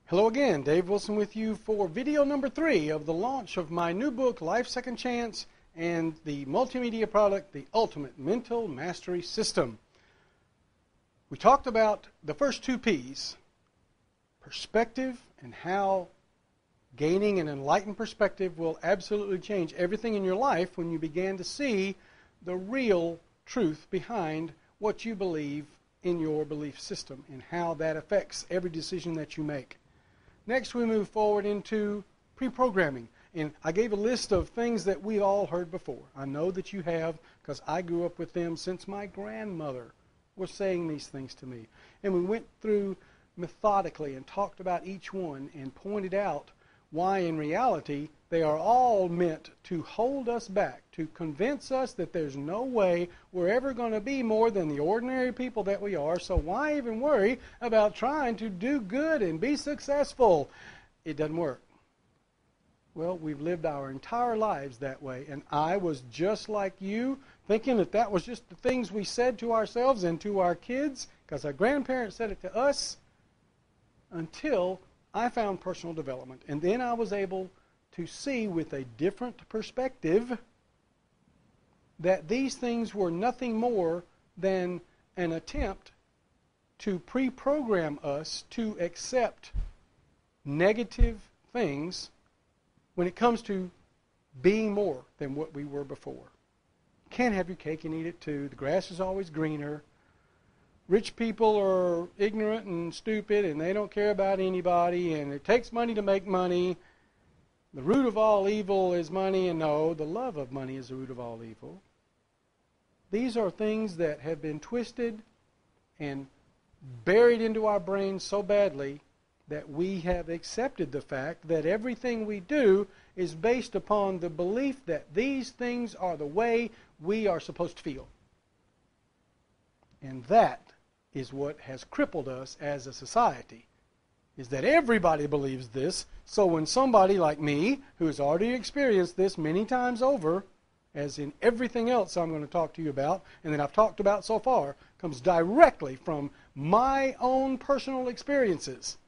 Hello again, Dave Wilson with you for video number 3 of the launch of my new book, Life Second Chance, and the multimedia product, The Ultimate Mental Mastery System. We talked about the first 2 P's, perspective, and how gaining an enlightened perspective will absolutely change everything in your life when you begin to see the real truth behind what you believe in your belief system and how that affects every decision that you make. Next, we move forward into pre-programming. And I gave a list of things that we all heard before. I know that you have, because I grew up with them since my grandmother was saying these things to me. And we went through methodically and talked about each one and pointed out why in reality they are all meant to hold us back, to convince us that there's no way we're ever going to be more than the ordinary people that we are, so why even worry about trying to do good and be successful? It doesn't work. Well, we've lived our entire lives that way, and I was just like you, thinking that that was just the things we said to ourselves and to our kids, because our grandparents said it to us, until I found personal development. And then I was able to see with a different perspective that these things were nothing more than an attempt to pre-program us to accept negative things when it comes to being more than what we were before. You can't have your cake and eat it too. The grass is always greener. Rich people are ignorant and stupid, and they don't care about anybody, and it takes money to make money. The root of all evil is money, and no, the love of money is the root of all evil. These are things that have been twisted and buried into our brains so badly that we have accepted the fact that everything we do is based upon the belief that these things are the way we are supposed to feel. And that is what has crippled us as a society, is that everybody believes this. So when somebody like me, who has already experienced this many times over, as in everything else I'm going to talk to you about, and that I've talked about so far, comes directly from my own personal experiences.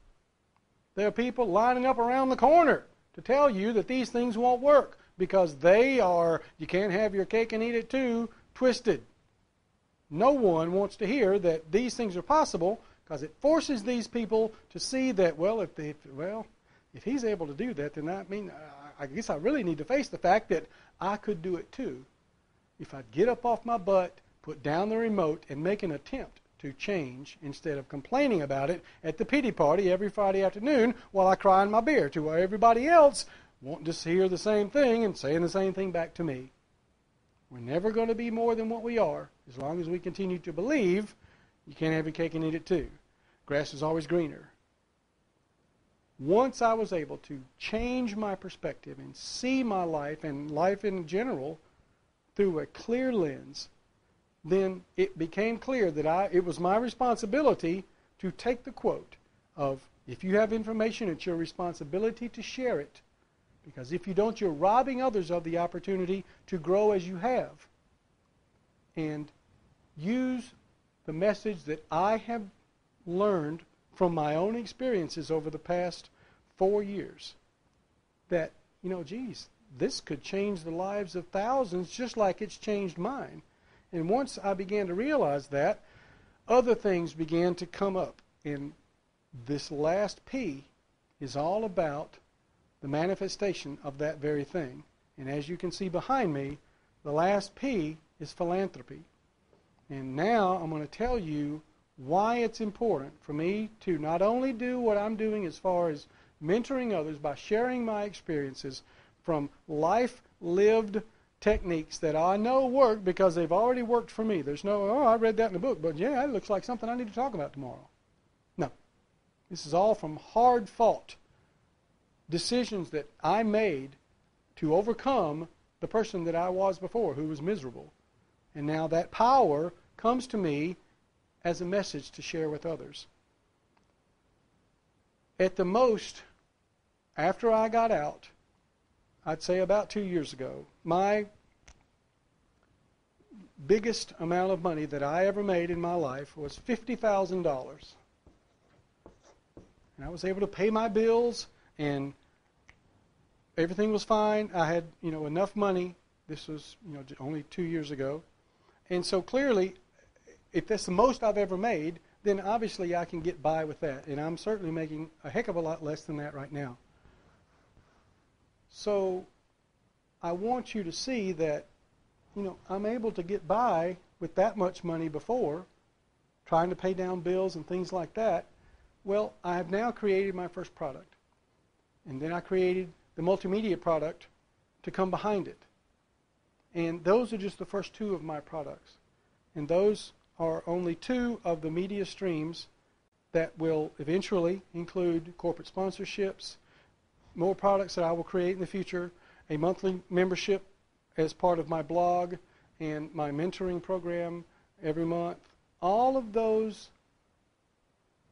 There are people lining up around the corner to tell you that these things won't work because they are, you can't have your cake and eat it too, twisted. No one wants to hear that these things are possible because it forces these people to see that, well, if he's able to do that, then I guess I really need to face the fact that I could do it too. If I'd get up off my butt, put down the remote, and make an attempt to change instead of complaining about it at the pity party every Friday afternoon while I cry in my beer to where everybody else won't just hear the same thing and saying the same thing back to me. We're never going to be more than what we are as long as we continue to believe you can't have your cake and eat it too. Grass is always greener. Once I was able to change my perspective and see my life and life in general through a clear lens, then it became clear that it was my responsibility to take the quote of, if you have information, it's your responsibility to share it. Because if you don't, you're robbing others of the opportunity to grow as you have. And use the message that I have learned from my own experiences over the past 4 years. That, geez, this could change the lives of thousands just like it's changed mine. And once I began to realize that, other things began to come up. And this last P is all about the manifestation of that very thing. And as you can see behind me, the last P is philanthropy. And now I'm going to tell you why it's important for me to not only do what I'm doing as far as mentoring others by sharing my experiences from life-lived techniques that I know work because they've already worked for me. There's no, I read that in the book, but yeah, it looks like something I need to talk about tomorrow. No. This is all from hard-fought decisions that I made to overcome the person that I was before, who was miserable. And now that power comes to me as a message to share with others. At the most, after I got out, I'd say about 2 years ago, my biggest amount of money that I ever made in my life was $50,000. And I was able to pay my bills, and everything was fine. I had, enough money. This was, only 2 years ago. And so clearly, if that's the most I've ever made, then obviously I can get by with that. And I'm certainly making a heck of a lot less than that right now. So I want you to see that, I'm able to get by with that much money before, trying to pay down bills and things like that. Well, I have now created my first product. And then I created the multimedia product to come behind it. And those are just the first two of my products. And those are only two of the media streams that will eventually include corporate sponsorships, more products that I will create in the future, a monthly membership as part of my blog, and my mentoring program every month. All of those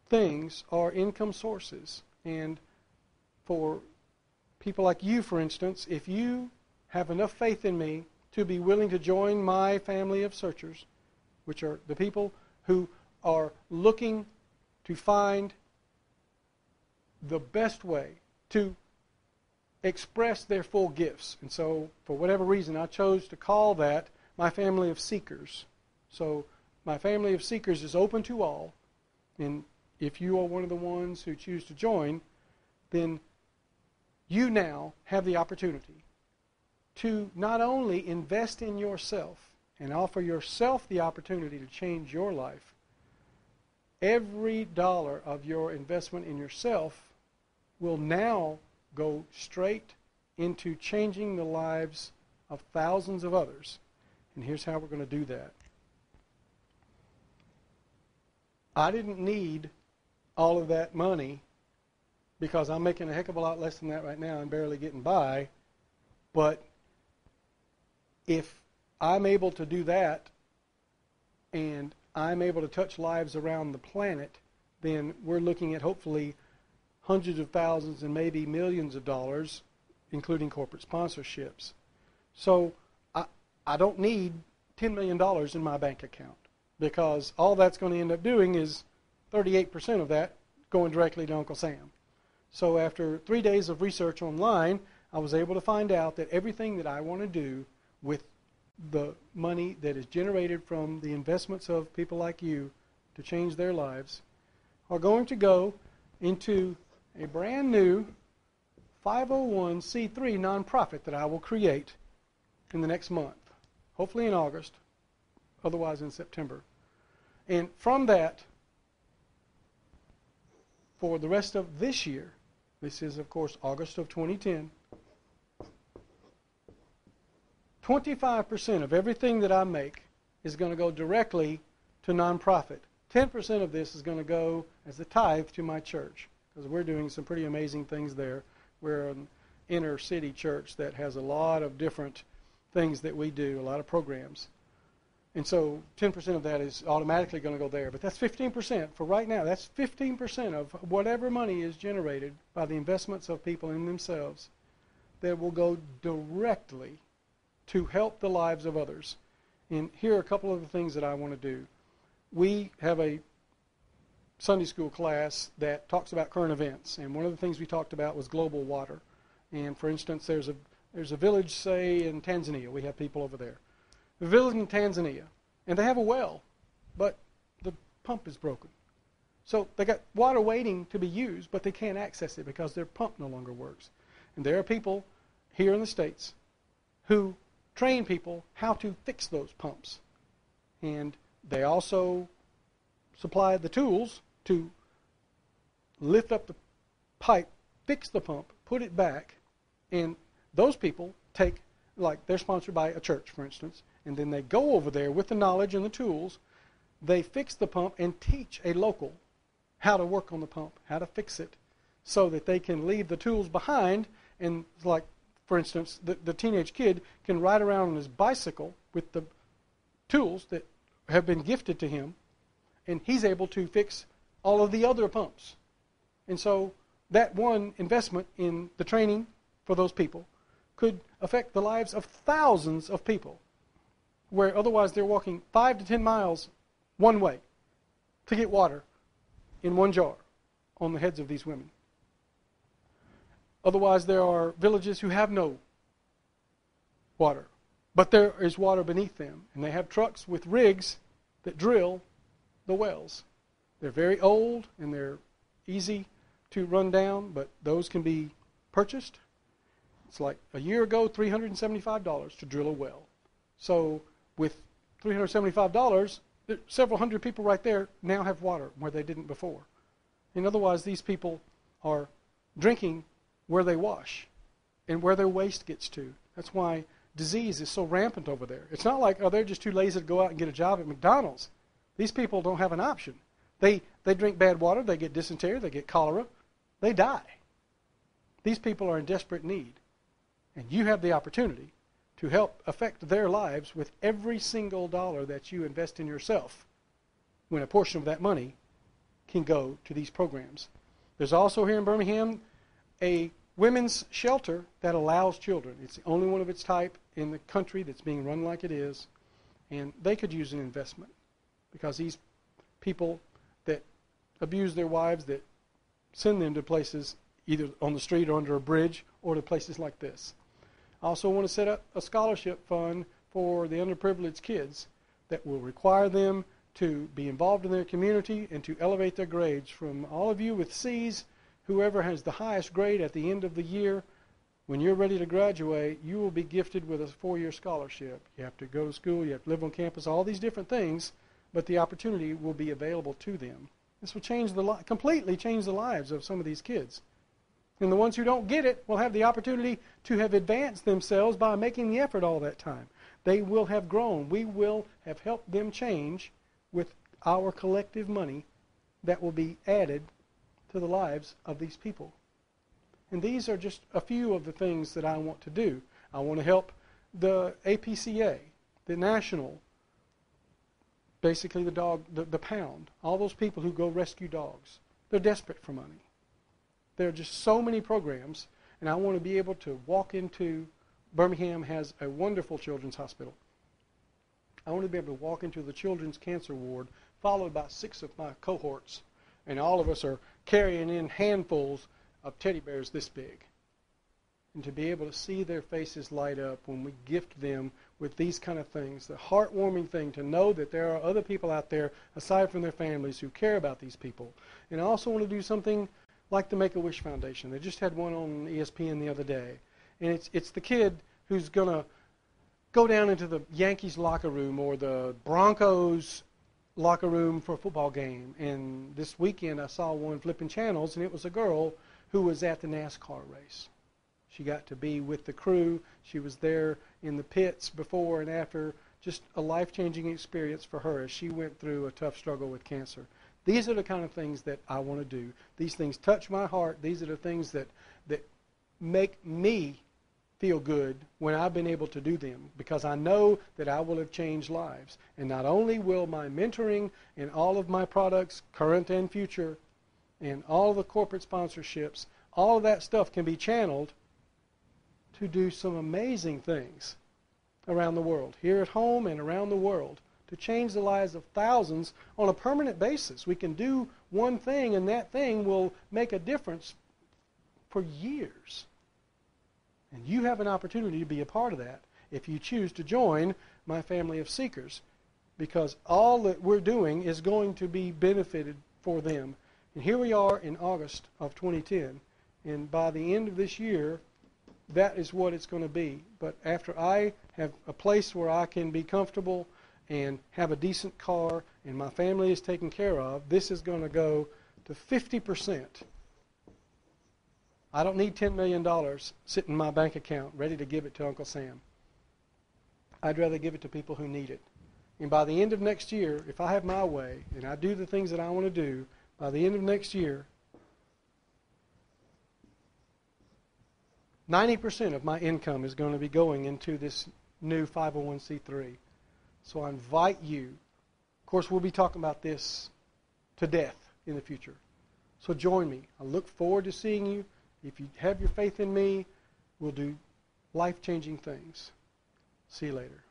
things are income sources. And for people like you, for instance, if you have enough faith in me to be willing to join my family of searchers, which are the people who are looking to find the best way to express their full gifts. And so, for whatever reason, I chose to call that my family of seekers. So, my family of seekers is open to all. And if you are one of the ones who choose to join, then you now have the opportunity to not only invest in yourself and offer yourself the opportunity to change your life. Every dollar of your investment in yourself will now go straight into changing the lives of thousands of others. And here's how we're going to do that. I didn't need all of that money because I'm making a heck of a lot less than that right now and barely getting by. But if I'm able to do that and I'm able to touch lives around the planet, then we're looking at hopefully hundreds of thousands and maybe millions of dollars, including corporate sponsorships. So I don't need $10 million in my bank account, because all that's going to end up doing is 38% of that going directly to Uncle Sam. So after 3 days of research online, I was able to find out that everything that I want to do with the money that is generated from the investments of people like you to change their lives are going to go into a brand new 501c3 nonprofit that I will create in the next month, hopefully in August, otherwise in September. And from that, for the rest of this year, this is of course August of 2010, 25% of everything that I make is going to go directly to nonprofit. 10% of this is going to go as a tithe to my church, because we're doing some pretty amazing things there. We're an inner city church that has a lot of different things that we do, a lot of programs. And so 10% of that is automatically going to go there. But that's 15% for right now. That's 15% of whatever money is generated by the investments of people in themselves that will go directly to help the lives of others. And here are a couple of the things that I want to do. We have a Sunday school class that talks about current events, and one of the things we talked about was global water. And for instance, there's a village, say, in Tanzania. We have people over there. A village in Tanzania, and they have a well, but the pump is broken. So they got water waiting to be used, but they can't access it because their pump no longer works. And there are people here in the States who train people how to fix those pumps. And they also supply the tools to lift up the pipe, fix the pump, put it back, and those people take, like they're sponsored by a church, for instance, and then they go over there with the knowledge and the tools, they fix the pump and teach a local how to work on the pump, how to fix it, so that they can leave the tools behind, and like, for instance, the teenage kid can ride around on his bicycle with the tools that have been gifted to him, and he's able to fix all of the other pumps. And so that one investment in the training for those people could affect the lives of thousands of people, where otherwise they're walking 5 to 10 miles one way to get water in one jar, on the heads of these women. Otherwise, there are villages who have no water, but there is water beneath them, and they have trucks with rigs that drill the wells. They're very old and they're easy to run down, but those can be purchased. It's like a year ago, $375 to drill a well. So with $375, several hundred people right there now have water where they didn't before. And otherwise, these people are drinking where they wash and where their waste gets to. That's why disease is so rampant over there. It's not like, oh, they're just too lazy to go out and get a job at McDonald's. These people don't have an option. They drink bad water, they get dysentery, they get cholera, they die. These people are in desperate need. And you have the opportunity to help affect their lives with every single dollar that you invest in yourself, when a portion of that money can go to these programs. There's also here in Birmingham a women's shelter that allows children. It's the only one of its type in the country that's being run like it is, and they could use an investment, because these people that abuse their wives, that send them to places either on the street or under a bridge or to places like this. I also want to set up a scholarship fund for the underprivileged kids that will require them to be involved in their community and to elevate their grades. From all of you with C's, whoever has the highest grade at the end of the year, when you're ready to graduate, you will be gifted with a 4-year scholarship. You have to go to school, you have to live on campus, all these different things, but the opportunity will be available to them. This will completely change the lives of some of these kids. And the ones who don't get it will have the opportunity to have advanced themselves by making the effort all that time. They will have grown. We will have helped them change with our collective money that will be added to the lives of these people. And these are just a few of the things that I want to do. I want to help the APCA, the national, basically the pound, all those people who go rescue dogs. They're desperate for money. There are just so many programs, and I want to be able to walk into, Birmingham has a wonderful children's hospital. I want to be able to walk into the children's cancer ward, followed by 6 of my cohorts, and all of us are carrying in handfuls of teddy bears this big. And to be able to see their faces light up when we gift them with these kind of things, the heartwarming thing to know that there are other people out there, aside from their families, who care about these people. And I also want to do something like the Make-A-Wish Foundation. They just had one on ESPN the other day. And it's the kid who's going to go down into the Yankees locker room or the Broncos locker room for a football game. And this weekend I saw one flipping channels, and it was a girl who was at the NASCAR race. She got to be with the crew. She was there in the pits before and after. Just a life-changing experience for her as she went through a tough struggle with cancer. These are the kind of things that I want to do. These things touch my heart. These are the things that make me feel good when I've been able to do them, because I know that I will have changed lives. And not only will my mentoring and all of my products, current and future, and all of the corporate sponsorships, all of that stuff can be channeled to do some amazing things around the world, here at home and around the world, to change the lives of thousands on a permanent basis. We can do one thing, and that thing will make a difference for years. And you have an opportunity to be a part of that if you choose to join my family of seekers, because all that we're doing is going to be benefited for them. And here we are in August of 2010, and by the end of this year, that is what it's going to be. But after I have a place where I can be comfortable and have a decent car and my family is taken care of, this is going to go to 50%. I don't need $10 million sitting in my bank account ready to give it to Uncle Sam. I'd rather give it to people who need it. And by the end of next year, if I have my way and I do the things that I want to do, by the end of next year, 90% of my income is going to be going into this new 501c3. So I invite you. Of course, we'll be talking about this to death in the future. So join me. I look forward to seeing you. If you have your faith in me, we'll do life-changing things. See you later.